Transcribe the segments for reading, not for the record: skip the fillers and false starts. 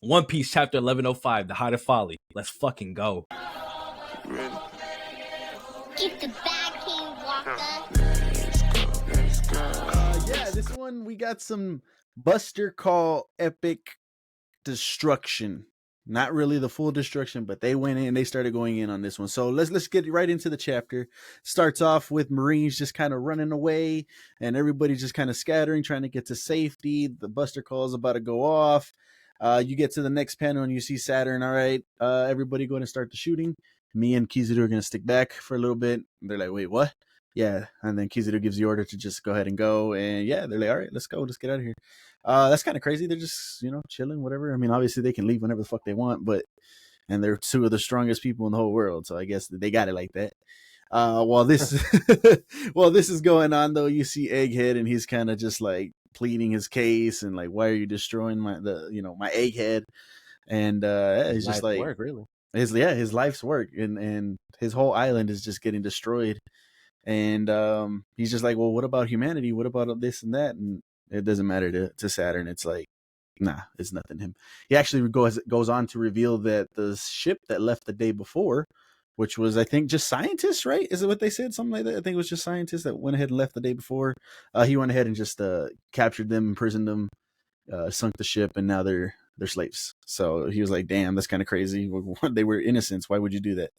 One Piece chapter 1105, the Height of Folly. Let's fucking go. Ready? Get the bag, King Walker. Let's go. Yeah, this one we got some Buster Call epic destruction. Not really the full destruction, but they went in, they started going in on this one. So let's get right into the chapter. Starts off with Marines just kind of running away and everybody just kind of scattering, trying to get to safety. The Buster Call is about to go off. You get to the next panel and you see Saturn. All right, everybody going to start the shooting. Me and Kizaru are going to stick back for a little bit. They're like, wait, what? Yeah, and then Kizaru gives the order to just go ahead and go. And yeah, they're like, all right, let's go. Let's get out of here. That's kind of crazy. They're just, chilling, whatever. I mean, obviously they can leave whenever the fuck they want, and they're two of the strongest people in the whole world. So I guess they got it like that. While this is going on though, you see Egghead and he's kind of just like pleading his case and like, why are you destroying my Egghead? And he's just like, work, really. his life's work and his whole island is just getting destroyed. And he's just like, well, what about humanity? What about this and that? And it doesn't matter to Saturn. It's like, nah, it's nothing to him. He actually goes on to reveal that the ship that left the day before, which was, I think, just scientists, right? Is it what they said? Something like that? I think it was just scientists that went ahead and left the day before. He went ahead and just captured them, imprisoned them, sunk the ship, and now they're slaves. So he was like, damn, that's kind of crazy. They were innocents. Why would you do that?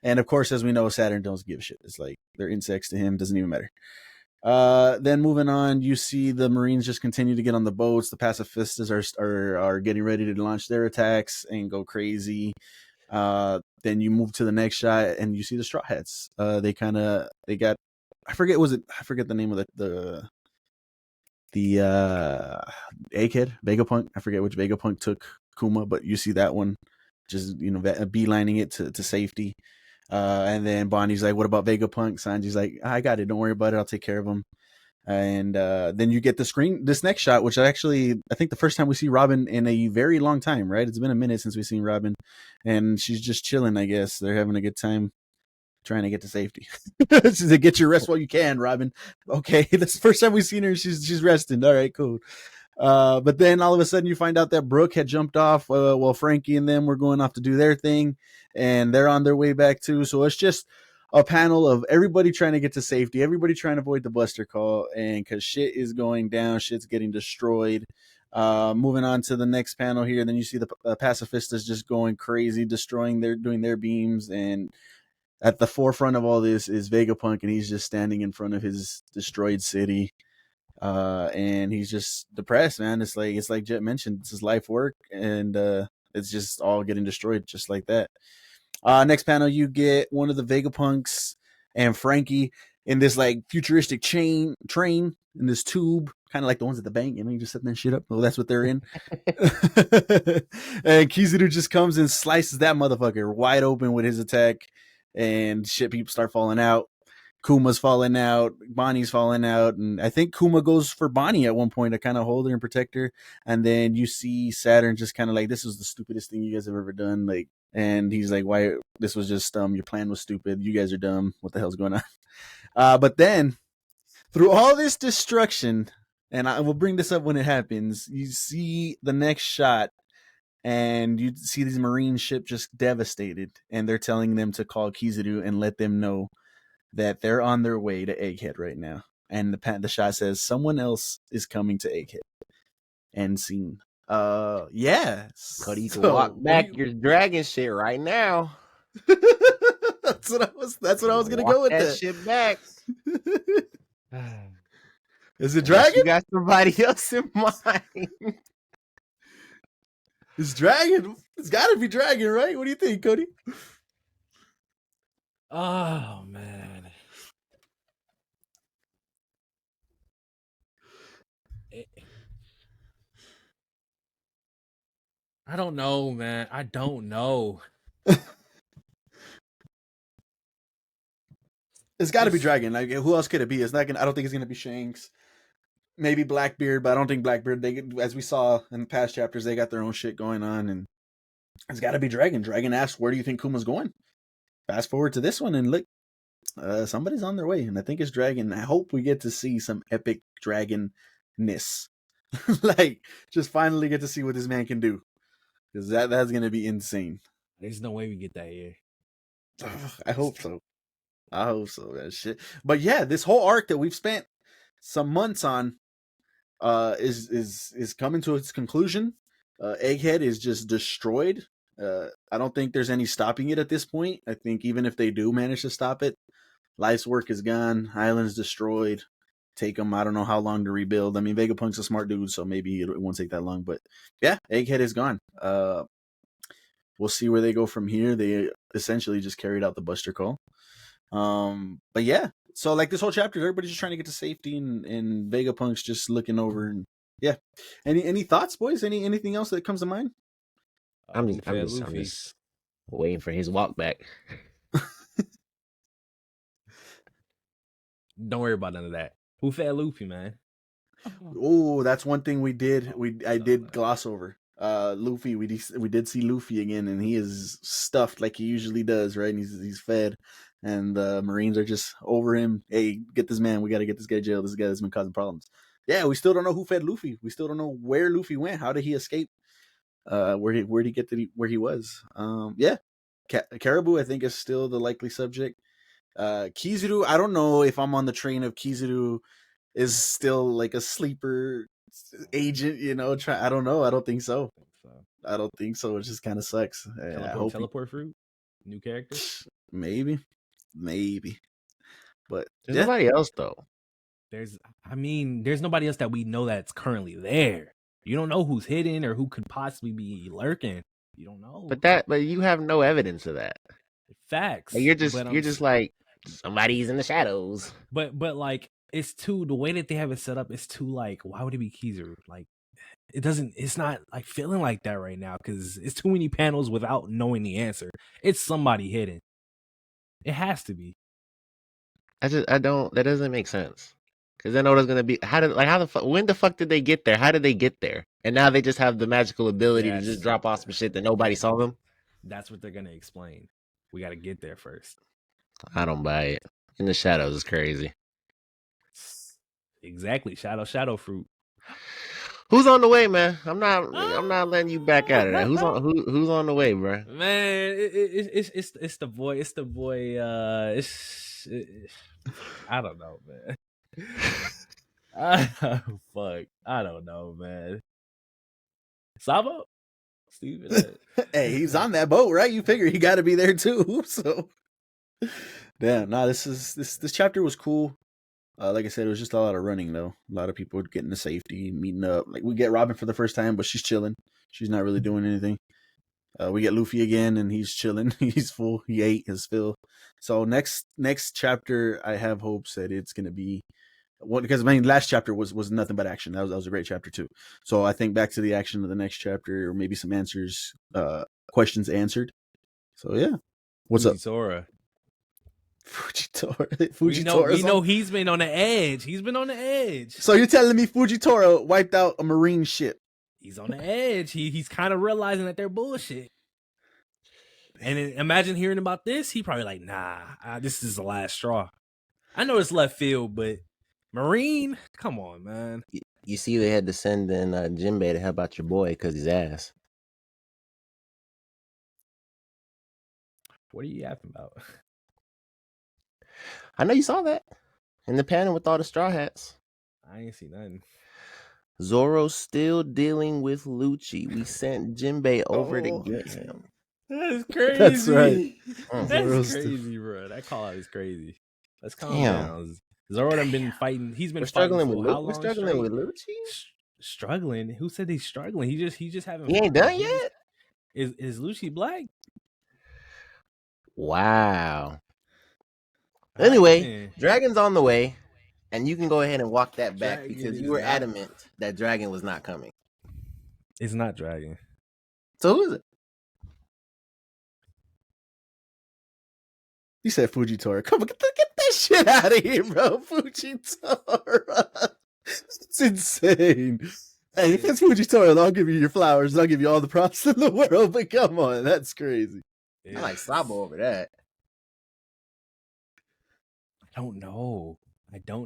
And of course, as we know, Saturn don't give a shit. It's like they're insects to him. Doesn't even matter. Then moving on, you see the Marines just continue to get on the boats. The pacifistas are getting ready to launch their attacks and go crazy. Then you move to the next shot and you see the Straw Hats. They got, I forget the name of the Egghead, Vegapunk. I forget which Vegapunk took Kuma, but you see that one just, beelining it to safety. And then Bonnie's like, what about Vegapunk? Sanji's like, I got it. Don't worry about it. I'll take care of him. And then you get this next shot, which I think the first time we see Robin in a very long time, right? It's been a minute since we've seen Robin. And she's just chilling, I guess. They're having a good time trying to get to safety. She's like, get your rest while you can, Robin. Okay, that's the first time we've seen her. She's resting. All right, cool. But then all of a sudden you find out that Brooke had jumped off while Frankie and them were going off to do their thing, and they're on their way back too. So it's just a panel of everybody trying to get to safety, everybody trying to avoid the Buster Call, and because shit is going down, shit's getting destroyed. Moving on to the next panel here, then you see the pacifistas just going crazy, doing their beams, and at the forefront of all this is Vegapunk, and he's just standing in front of his destroyed city. And he's just depressed, man. It's like Jet mentioned, it's his life work, and it's just all getting destroyed just like that. Next panel, you get one of the Vegapunks and Frankie in this like futuristic train in this tube, kind of like the ones at the bank, you just setting that shit up. Well, that's what they're in. And Kizaru just comes and slices that motherfucker wide open with his attack, and shit, people start falling out. Kuma's falling out, Bonnie's falling out, and I think Kuma goes for Bonnie at one point to kind of hold her and protect her. And then you see Saturn just kind of like, this was the stupidest thing you guys have ever done. Like, and he's like, why? This was just your plan was stupid. You guys are dumb. What the hell's going on? But then through all this destruction, and I will bring this up when it happens, you see the next shot, and you see these Marine ship just devastated, and they're telling them to call Kizaru and let them know that they're on their way to Egghead right now. And the shot says someone else is coming to Egghead. End scene. Yeah. Cody, you can walk back your dragon shit right now. That's what I was gonna go with that shit back. Is it dragon? You got somebody else in mind. It's dragon. It's gotta be dragon, right? What do you think, Cody? Oh, man. I don't know, man. I don't know. It's got to be dragon. Like, who else could it be? It's not gonna. I don't think it's gonna be Shanks. Maybe Blackbeard, but I don't think Blackbeard. They, as we saw in the past chapters, they got their own shit going on, and it's got to be dragon. Dragon asks, "Where do you think Kuma's going?" Fast forward to this one, and look, somebody's on their way, and I think it's dragon. I hope we get to see some epic dragonness, like just finally get to see what this man can do. because that's gonna be insane. There's no way we get that here. I hope so. I hope so. That shit. But yeah, this whole arc that we've spent some months on is coming to its conclusion. Egghead is just destroyed. I don't think there's any stopping it at this point. I think even if they do manage to stop it, life's work is gone. Island's destroyed. Take them, I don't know how long to rebuild. I mean, Vegapunk's a smart dude, so maybe it won't take that long. But yeah, Egghead is gone. We'll see where they go from here. They essentially just carried out the Buster Call. But yeah, so like this whole chapter, everybody's just trying to get to safety, and Vegapunk's just looking over. And yeah, any thoughts, boys? Anything else that comes to mind? I'm Fed just waiting for his walk back. Don't worry about none of that. Who fed Luffy, man? Oh, that's one thing I did gloss over. Luffy, we did see Luffy again, and he is stuffed like he usually does, right? And he's fed, and the Marines are just over him. Hey, get this man. We got to get this guy jailed. This guy has been causing problems. Yeah, we still don't know who fed Luffy. We still don't know where Luffy went. How did he escape? Where did he get to where he was? Yeah, Caribou, I think, is still the likely subject. Kizaru, I don't know if I'm on the train of Kizaru is still like a sleeper agent, I don't know. I don't think so. It just kind of sucks. Teleport fruit? New character? Maybe. But there's nobody else though. There's nobody else that we know that's currently there. You don't know who's hidden or who could possibly be lurking. You don't know. But you have no evidence of that. Facts. Like, you're just like somebody's in the shadows. But like it's too the way that they have it set up is too like why would it be Kizaru? Like it's not like feeling like that right now because it's too many panels without knowing the answer. It's somebody hidden. It has to be. That doesn't make sense. Because then there's gonna be when the fuck did they get there? How did they get there? And now they just have the magical ability to just drop off some shit that nobody saw them. That's what they're gonna explain. We got to get there first. I don't buy it. In the shadows is crazy. Exactly, shadow fruit. Who's on the way, man? I'm not letting you back out of that. Who's on the way, bro? Man, it's the boy. It's the boy. I don't know, man. Fuck, I don't know, man. Sabo, Steven. Hey, he's on that boat, right? You figure he got to be there too. So, damn. Nah, this chapter was cool. Like I said, it was just a lot of running though. A lot of people getting to safety, meeting up. Like we get Robin for the first time, but she's chilling. She's not really doing anything. We get Luffy again, and he's chilling. He's full. He ate his fill. So next chapter, I have hopes that it's gonna be because last chapter was nothing but action. That was a great chapter too. So I think back to the action of the next chapter, or maybe some answers, questions answered. So yeah, what's up? Fujitora. We know he's been on the edge. So you're telling me Fujitora wiped out a marine ship? He's on the edge. He's kind of realizing that they're bullshit. And then imagine hearing about this. He probably like, nah, this is the last straw. I know it's left field, but Marine, come on, man. You see, they had to send in Jinbei to help out your boy because he's ass. What are you yapping about? I know you saw that in the panel with all the straw hats. I ain't see nothing. Zoro's still dealing with Lucci. We sent Jinbei over to get him. That's crazy. That's right. That's crazy, bro. That call out is crazy. Let's calm down. Zoro done been fighting. He's been struggling with how long? We're struggling with Lucci. Struggling? Who said he's struggling? He just haven't. He ain't done yet. Is Lucci black? Wow. Anyway, Dragon's on the way, and you can go ahead and walk that back because you were adamant that Dragon was not coming. It's not Dragon. So who is it? You said Fujitora. Come on, get that shit out of here, bro. Fujitora. It's insane. Hey, if it's Fujitora, I'll give you your flowers. I'll give you all the props in the world. But come on, that's crazy. I like Sabo over that. I don't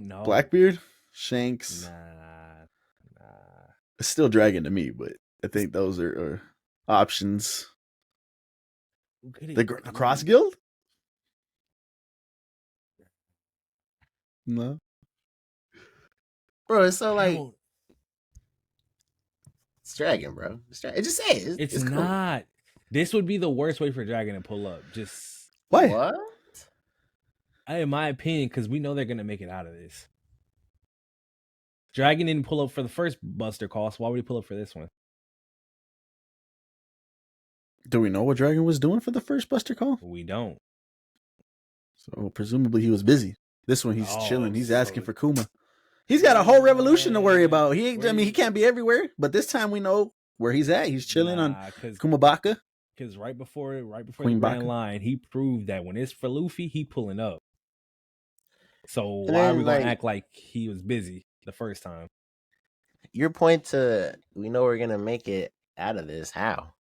know. Blackbeard? Shanks? Nah. It's still Dragon to me, but I think those are options. Could The it- Cross Guild? No. Bro, it's so I like don't- it's Dragon, bro. It just says It's cool. not. This would be the worst way for Dragon to pull up. Just Why? What? in my opinion, because we know they're gonna make it out of this. Dragon didn't pull up for the first Buster Call, so why would he pull up for this one? Do we know what Dragon was doing for the first Buster Call? We don't. So presumably he was busy. This one he's Oh, chilling. He's so- asking for Kuma. He's got a whole revolution to worry Yeah. about. He can't be everywhere, but this time we know where he's at. He's chilling on Kumabaka. Because right before Queen the Grand Baka. Line, he proved that when it's for Luffy, he pulling up. So And why are then, we gonna like- act like he was busy the first time? Your point to we know we're gonna make it out of this. How?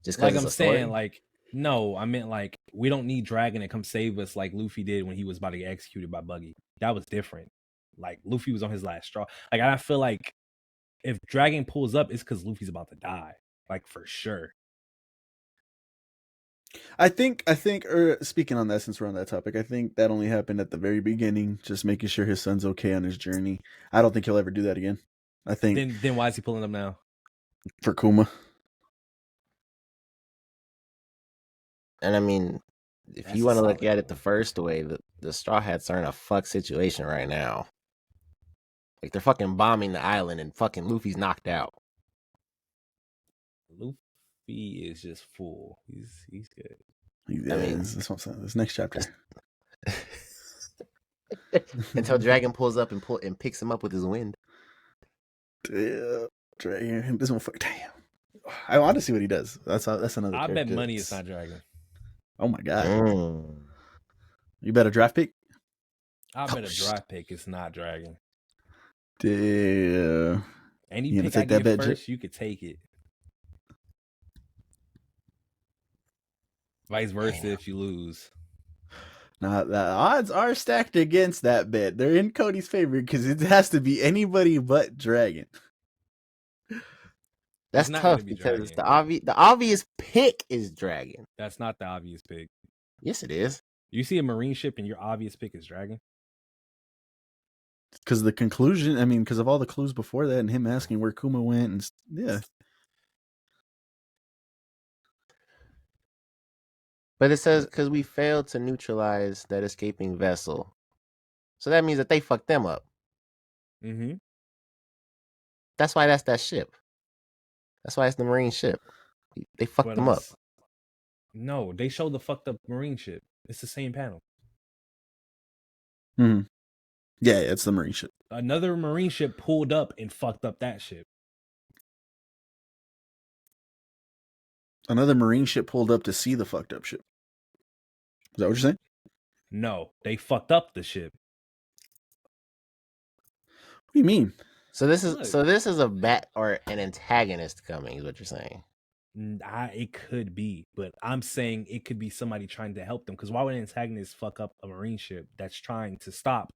Just Like because I'm saying, like, no, I meant like we don't need Dragon to come save us like Luffy did when he was about to get executed by Buggy. That was different. Like Luffy was on his last straw. Like I feel like if Dragon pulls up, it's because Luffy's about to die. Like for sure. I think, speaking on that, since we're on that topic, I think that only happened at the very beginning, just making sure his son's okay on his journey. I don't think he'll ever do that again. I think Then why is he pulling up now? for Kuma. And I mean, if That's you a want to look solid at it the point. first way, the Straw Hats are in a fuck situation right now. Like they're fucking bombing the island, and fucking Luffy's knocked out. Luffy is just full. He's good. Yeah, mean- this one's this next chapter. Until Dragon pulls up and picks him up with his wind. Yeah, Dragon. This one, damn. I want to see what he does. That's another. I bet character money that's- is not Dragon. Oh my god! Mm. You bet a draft pick. I Oh, bet a shit. dry pick is not Dragon. Damn. Any You gonna pick I take that get bet, Jay? first, you could take it. Vice versa if you lose. Now the odds are stacked against that bet. They're in Cody's favor because it has to be anybody but Dragon. That's not tough gonna be because Dragon. the obvious pick is Dragon. That's not the obvious pick. Yes, it is. You see a marine ship and your obvious pick is Dragon. Because the conclusion, I mean, because of all the clues before that and him asking where Kuma went, and yeah, But it says because we failed to neutralize that escaping vessel, so that means that they fucked them up. Mm-hmm. That's why that's that ship. That's why it's the marine ship. They fucked them up. No, they showed the fucked up marine ship. It's the same panel. yeah, it's the Marine ship. Another marine ship pulled up and fucked up that ship. Another Marine ship pulled up to see the fucked up ship. Is that what you're saying? No, they fucked up the ship. What do you mean? So this is Look. a bat or an antagonist coming, is what you're saying. It could be, but I'm saying it could be somebody trying to help them. Because why would an antagonist fuck up a marine ship that's trying to stop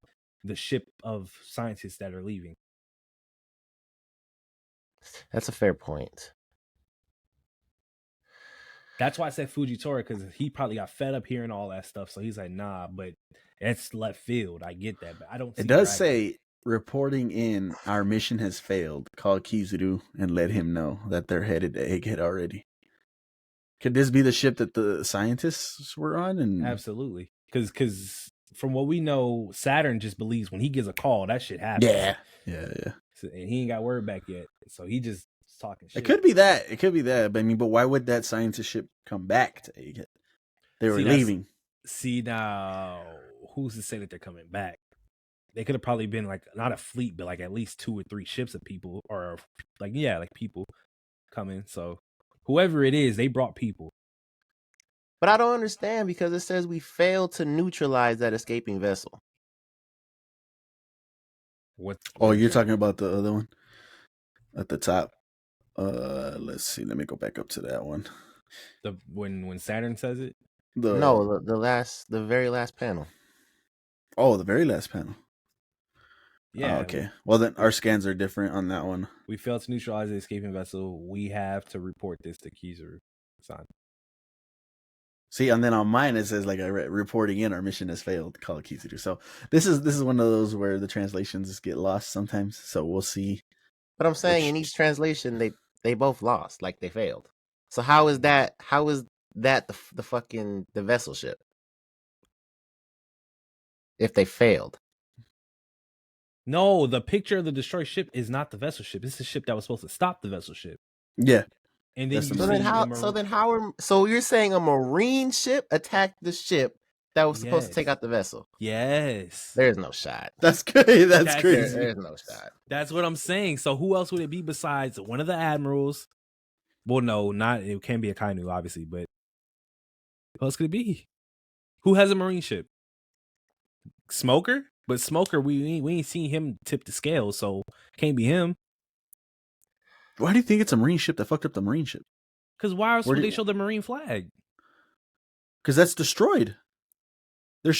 the ship of scientists that are leaving? That's a fair point. That's why I said Fujitora, because he probably got fed up hearing all that stuff. So he's like, nah, but it's left field. I get that, but I don't see It does Dragon. say reporting in, our mission has failed. Call Kizuru and let him know that they're headed to Egghead already. Could this be the ship that the scientists were on? And Absolutely. Because from what we know, Saturn just believes when he gives a call, that shit happens. yeah. So, and he ain't got word back yet. So he just talking shit. It could be that. But I mean, but why would that scientist ship come back to Egghead? They were See, that's- leaving. See, now, who's to say that they're coming back? They could have probably been like, not a fleet, but like at least 2 or 3 ships of people, or like, yeah, like people coming. So whoever it is, they brought people. But I don't understand because it says we failed to neutralize that escaping vessel. What? Oh, you're talking about the other one at the top. Let's see. Let me go back up to that one. When Saturn says it? The very last panel. Oh, the very last panel. Yeah. okay. Well, then our scans are different on that one. We failed to neutralize the escaping vessel. We have to report this to Kizaru-san. See, and then on mine it says like reporting in, our mission has failed. Call it Kizaru. So this is one of those where the translations get lost sometimes. So we'll see. But I'm saying in each translation they both lost, like they failed. So how is that? How is that the fucking the vessel ship? If they failed. No, the picture of the destroyed ship is not the vessel ship. It's the ship that was supposed to stop the vessel ship. Yeah. And then That's you the So then see how? the So then how are? So you're saying a marine ship attacked the ship that was supposed to take Yes. out the vessel? Yes. There's no shot. That's crazy. That's That's- crazy. There's no shot. That's what I'm saying. So who else would it be besides one of the admirals? Well, no, not it can't be a Kainu, obviously, but who else could it be? Who has a marine ship? Smoker? But Smoker, we ain't seen him tip the scale, so can't be him. Why do you think it's a marine ship that fucked up the marine ship? Because why else Where would did- they show the marine flag? Because that's destroyed. They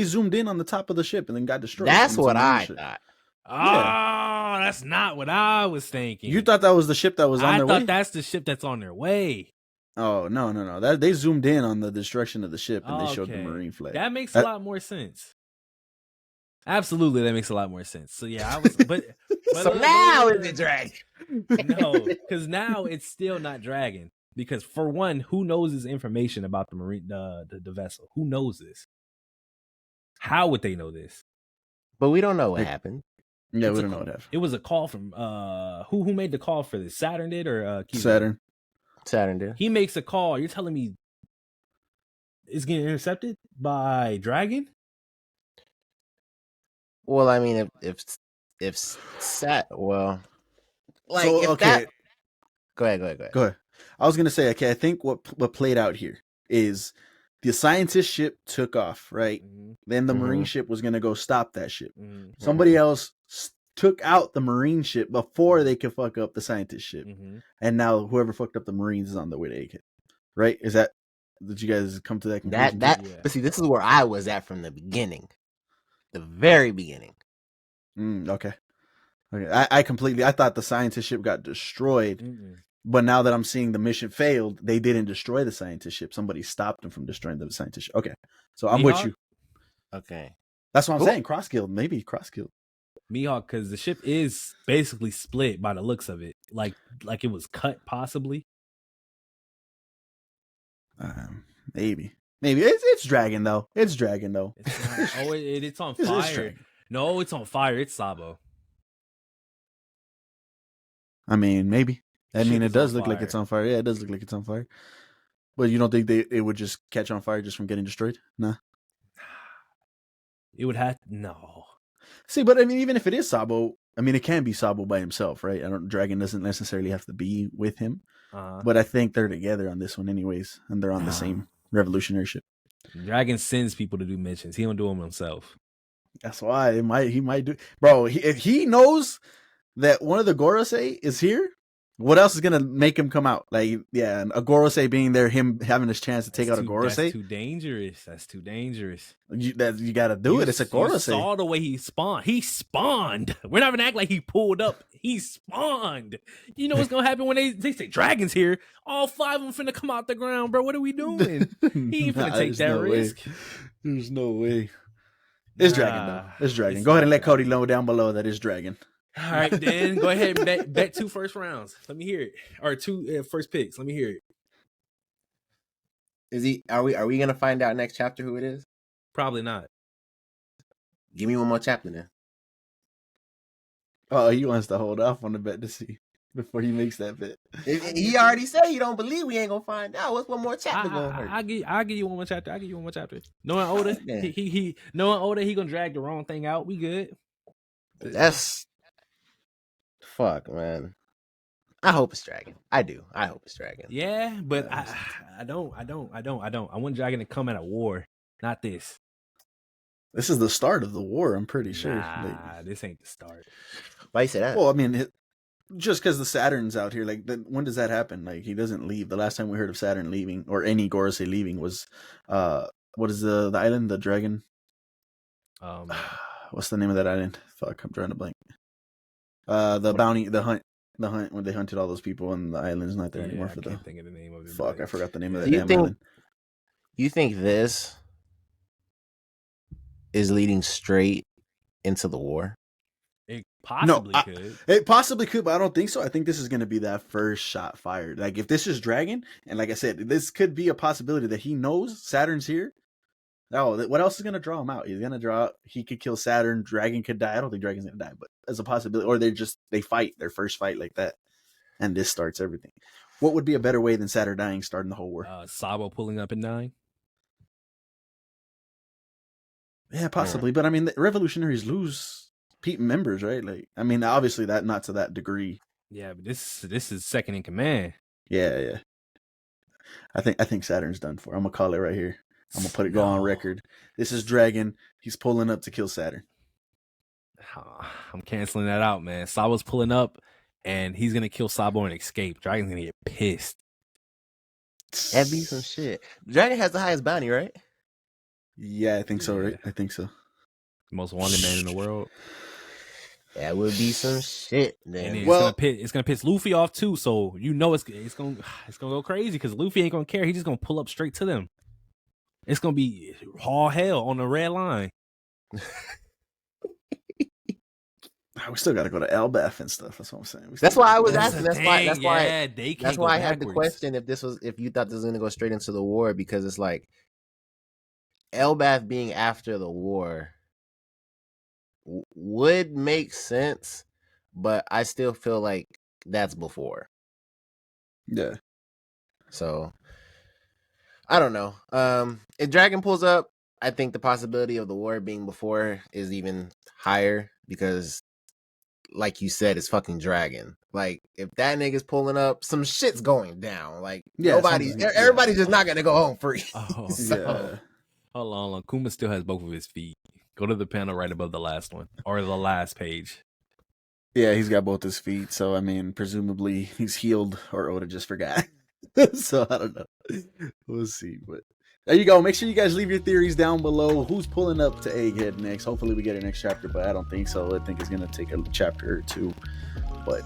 zoomed in on the top of the ship and then got destroyed. That's And it's a what marine I ship. thought. Oh, that's not what I was thinking. You thought that was the ship that was on I their thought way? that's the ship that's on their way. Oh no! That they zoomed in on the destruction of the ship and they showed the Okay. marine flag. That makes a lot more sense. Absolutely, that makes a lot more sense. So yeah, I was, but So now is it drag? no, because now it's still not dragon. Because for one, who knows this information about the marine, the vessel? Who knows this? How would they know this? But we don't know what Like- happened. Yeah, It's we a don't know call- what happened. It was a call from who made the call for this? Saturn did or Kizaru? Saturn. Saturn did. He makes a call. You're telling me it's getting intercepted by dragon? Well, I mean, if sat well, like So, if okay. that. Go ahead. Go ahead. I was gonna say, okay, I think what played out here is the scientist ship took off, right? Mm-hmm. Then the Mhm. marine ship was gonna go stop that ship. Mm-hmm. Somebody else took out the marine ship before they could fuck up the scientist ship, Mm-hmm. and now whoever fucked up the marines is on the way to AK. Right? Is that? Did you guys come to that conclusion? That. Yeah. But see, this is where I was at from the beginning, the very beginning. Okay. I completely. I thought the scientist ship got destroyed. Mm-mm. But now that I'm seeing the mission failed, they didn't destroy the scientist ship. Somebody stopped them from destroying the scientist ship. Okay. So I'm with Mihawk? you. Okay. That's what I'm Cool. saying. Cross killed. Maybe cross killed. Mihawk, because the ship is basically split by the looks of it, like it was cut possibly. Maybe. It's dragon though. It's dragon though. It's not, oh, it's on It's fire. dragon. No, it's on fire. It's Sabo. I mean, maybe. I Ship mean, it is does on look like fire. it's on fire. Yeah, it does look like it's on fire. But you don't think it would just catch on fire just from getting destroyed? Nah. It would have no. See, but I mean, even if it is Sabo, I mean, it can be Sabo by himself, right? Dragon doesn't necessarily have to be with him. But I think they're together on this one, anyways, and they're on the same revolutionary ship. Dragon sends people to do missions. He don't do them himself. That's why he might do, bro. If he knows that one of the Gorosei is here, what else is gonna make him come out? Like, yeah, and a Gorosei being there, him having his chance to take out a Gorosei. That's too dangerous. That's too dangerous. You got to do it. It's a You Gorosei. saw the way he spawned. He spawned. We're not gonna act like he pulled up. He spawned. You know what's gonna happen when they say dragons here? All 5 of them finna come out the ground, bro. What are we doing? He ain't finna take there's that no risk. way. There's no way. It's dragon Nah, though. It's dragon. it's Go ahead and not let Cody dragon. know down below that it's dragon. All right, then go ahead and bet 2 first rounds. Let me hear it. Or 2 first picks. Let me hear it. Is he? Are we gonna find out next chapter who it is? Probably not. Give me one more chapter then. Oh, he wants to hold off on the bet to see before he makes that bet. He already said he don't believe we ain't gonna find out. What's one more chapter gonna hurt? I'll give you one more chapter. I'll give you one more chapter. Knowing Oda, Yeah. he knowing Oda, he gonna drag the wrong thing out. We good. That's fuck, man. I hope it's dragon. I do. I hope it's dragon. Yeah, but I don't. I want Dragon to come at a war, not this. This is the start of the war, I'm pretty sure. Nah, this ain't the start. Why you say that? Well, I mean, just because the Saturn's out here, like, when does that happen? Like, he doesn't leave. The last time we heard of Saturn leaving, or any Gorosei leaving, was, what is the island, the dragon? Um, what's the name of that island? Fuck, I'm trying to blank. The bounty, the hunt when they hunted all those people and the island's not there anymore for I can't think of the name of it. Fuck, I forgot the name of that Do you damn think- island. You think this is leading straight into the war? It possibly No, could. It possibly could, but I don't think so. I think this is going to be that first shot fired. Like, if this is Dragon, and like I said, this could be a possibility that he knows Saturn's here. Oh, what else is going to draw him out? He's going to draw out, he could kill Saturn, Dragon could die. I don't think Dragon's going to die, but as a possibility. Or they fight, their first fight like that. And this starts everything. What would be a better way than Saturn dying, starting the whole war? Sabo pulling up in 9. Yeah, possibly. But I mean, the revolutionaries lose members, right? Like, I mean, obviously that not to that degree. Yeah, but this is second in command. Yeah. I think Saturn's done for. I'm gonna call it right here. I'm gonna go on record. This is Dragon. He's pulling up to kill Saturn. I'm canceling that out, man. Sabo's pulling up, and he's gonna kill Sabo and escape. Dragon's gonna get pissed. That'd be some shit. Dragon has the highest bounty, right? Yeah, I think so. Right? I think so. Most wanted man in the world. That would be some shit. Then. And it's gonna piss Luffy off too. So you know it's gonna go crazy because Luffy ain't gonna care. He's just gonna pull up straight to them. It's gonna be all hell on the red line. We still got to go to Elbaf and stuff. That's what I'm saying. That's why I was That's asking. the That's thing, why. yeah, they can't That's go why I had the backwards. question if you thought this was gonna go straight into the war, because it's like Elbaf being after the war would make sense, but I still feel like that's before. Yeah. So I don't know. If Dragon pulls up, I think the possibility of the war being before is even higher because, like you said, it's fucking Dragon. Like, if that nigga's pulling up, some shit's going down. Like, everybody's just not gonna go home free. Oh, Yeah. Hold on. Kuma still has both of his feet. Go to the panel right above the last one or the last page. Yeah, he's got both his feet. So I mean, presumably he's healed, or Oda just forgot. So I don't know. We'll see. But there you go. Make sure you guys leave your theories down below. Who's pulling up to Egghead next? Hopefully we get a next chapter, but I don't think so. I think it's gonna take a chapter or two. But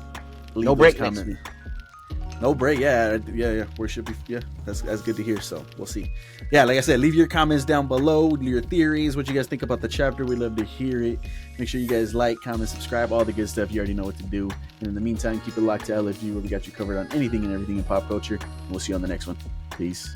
No break next week. No break. Yeah. We should be. Yeah, that's good to hear. So we'll see. Yeah, like I said, leave your comments down below. Your theories, what you guys think about the chapter. We'd love to hear it. Make sure you guys like, comment, subscribe, all the good stuff. You already know what to do. And in the meantime, keep it locked to LFG, where we got you covered on anything and everything in pop culture. And we'll see you on the next one. Peace.